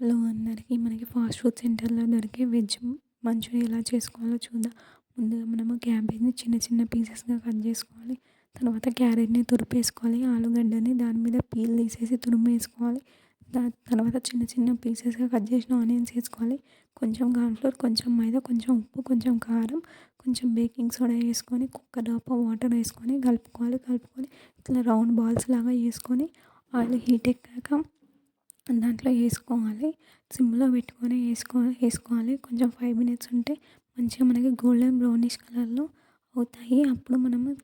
Hello అందరికీ మనకి fast food సెంటర్‌లో దొరికే వెజ్ మంచూరియా ఎలా చేసుకోవాలో చూద్దాం. ముందుగా మనము క్యాబేజ్‌ని చిన్న చిన్న పీసెస్‌గా కట్ చేసుకోవాలి. తర్వాత క్యారెట్‌ని తురిపేసుకోవాలి. ఆలుగడ్డని దాని మీద పీల్ తీసేసి తురిమేసుకోవాలి. దాని తర్వాత చిన్న చిన్న పీసెస్‌గా కట్ చేసిన ఆనియన్స్ ఏసుకోవాలి. కొంచెం కార్న్‌ఫ్లోర్, కొంచెం మైదా, కొంచెం ఉప్పు, కొంచెం కారం, కొంచెం బేకింగ్ సోడా ఏసుకొని కుక్క డ్రాప్ వాటర్ ఏసుకొని కలుపుకోవాలి. కలుపుకొని ఇట్లా రౌండ్ బాల్స్ లాగా చేసుకొని ఆయిల్ హీట్ ఎక్కాక దాంట్లో ఏసుకోవాలి. సిమ్‌లో పెట్టుకొని ఏసుకోవాలి. కొంచెం 5 మినిట్స్ ఉంటే మంచిగా మనకి గోల్డెన్ బ్రౌనిష్ కలర్‌లో అవుతాయి. అప్పుడు మనము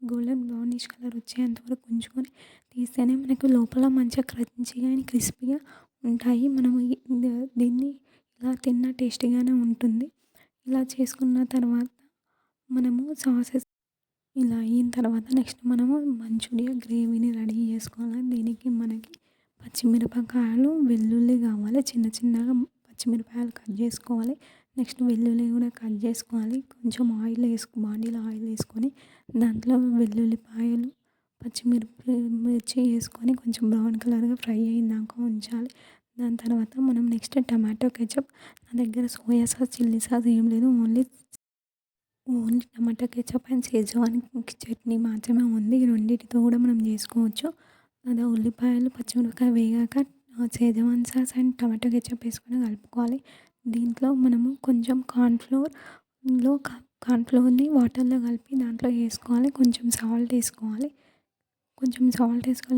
గోల్డెన్ బ్రౌనిష్ కలర్ వచ్చేంత వరకు ఉంచుకొని తీస్తేనే మనకు లోపల మంచిగా క్రంచీగా అండ్ క్రిస్పీగా ఉంటాయి. మనము దీన్ని ఇలా తిన్న టేస్టీగానే ఉంటుంది. ఇలా చేసుకున్న తర్వాత మనము సాసెస్ ఇలా అయిన తర్వాత నెక్స్ట్ మనము మంచూరియా గ్రేవీని రెడీ చేసుకోవాలి. దీనికి మనకి పచ్చిమిరపకాయలు, వెల్లుల్లి కావాలి. చిన్న చిన్నగా పచ్చిమిరపకాయలు కట్ చేసుకోవాలి. నెక్స్ట్ వెల్లుల్లి కూడా కట్ చేసుకోవాలి. కొంచెం బాండీలో ఆయిల్ వేసుకొని దాంట్లో వెల్లుల్లిపాయలు, మిర్చి వేసుకొని కొంచెం బ్రౌన్ కలర్‌గా ఫ్రై అయ్యేదాకా ఉంచాలి. దాని తర్వాత మనం నెక్స్ట్ టమాటో కెచప్, నా దగ్గర సోయా సాస్, చిల్లీ సాస్ ఏం లేదు. Only tomato ketchup and schezwan chutney మాత్రమే ఉంది. ఈ రెండిటితో కూడా మనం చేసుకోవచ్చు. అదే ఉల్లిపాయలు, పచ్చిమిరపకాయ వేగాక schezwan sauce and tomato ketchup వేసుకొని కలుపుకోవాలి. దీంట్లో మనము కొంచెం కార్న్‌ఫ్లోర్‌ని వాటర్‌లో కలిపి దాంట్లో వేసుకోవాలి. కొంచెం సాల్ట్ వేసుకోవాలి.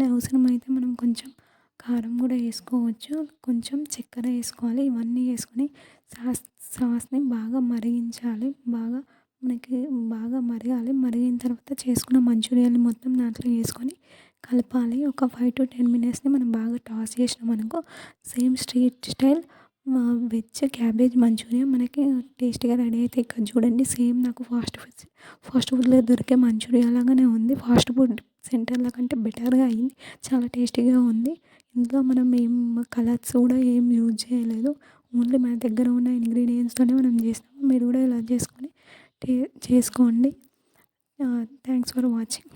అవసరమైతే మనం కొంచెం కారం కూడా వేసుకోవచ్చు. కొంచెం చక్కెర వేసుకోవాలి. ఇవన్నీ వేసుకొని సాస్‌ని బాగా మరిగించాలి. మనకి బాగా మరగాలి. మరిగిన తర్వాత చేసుకున్న మంచూరియాని మొత్తం దాంట్లో వేసుకొని కలపాలి. ఒక 5-10 మినిట్స్‌ని మనం బాగా టాస్ చేసినామనుకో same street style veg cabbage manchuria మనకి టేస్టీగా రెడీ అయితే ఇక్కడ చూడండి. సేమ్ నాకు ఫాస్ట్ ఫుడ్‌లో దొరికే మంచూరియా లాగానే ఉంది. ఫాస్ట్ ఫుడ్ సెంటర్‌ల కంటే బెటర్‌గా అయింది. చాలా టేస్టీగా ఉంది. ఇందులో మనం ఏం కలర్స్ కూడా ఏం యూజ్ చేయలేదు. ఓన్లీ మన దగ్గర ఉన్న ఇంగ్రీడియెంట్స్‌తోనే మనం చేసాము. మీరు కూడా ఇలా చేసుకోండి. Thanks for watching.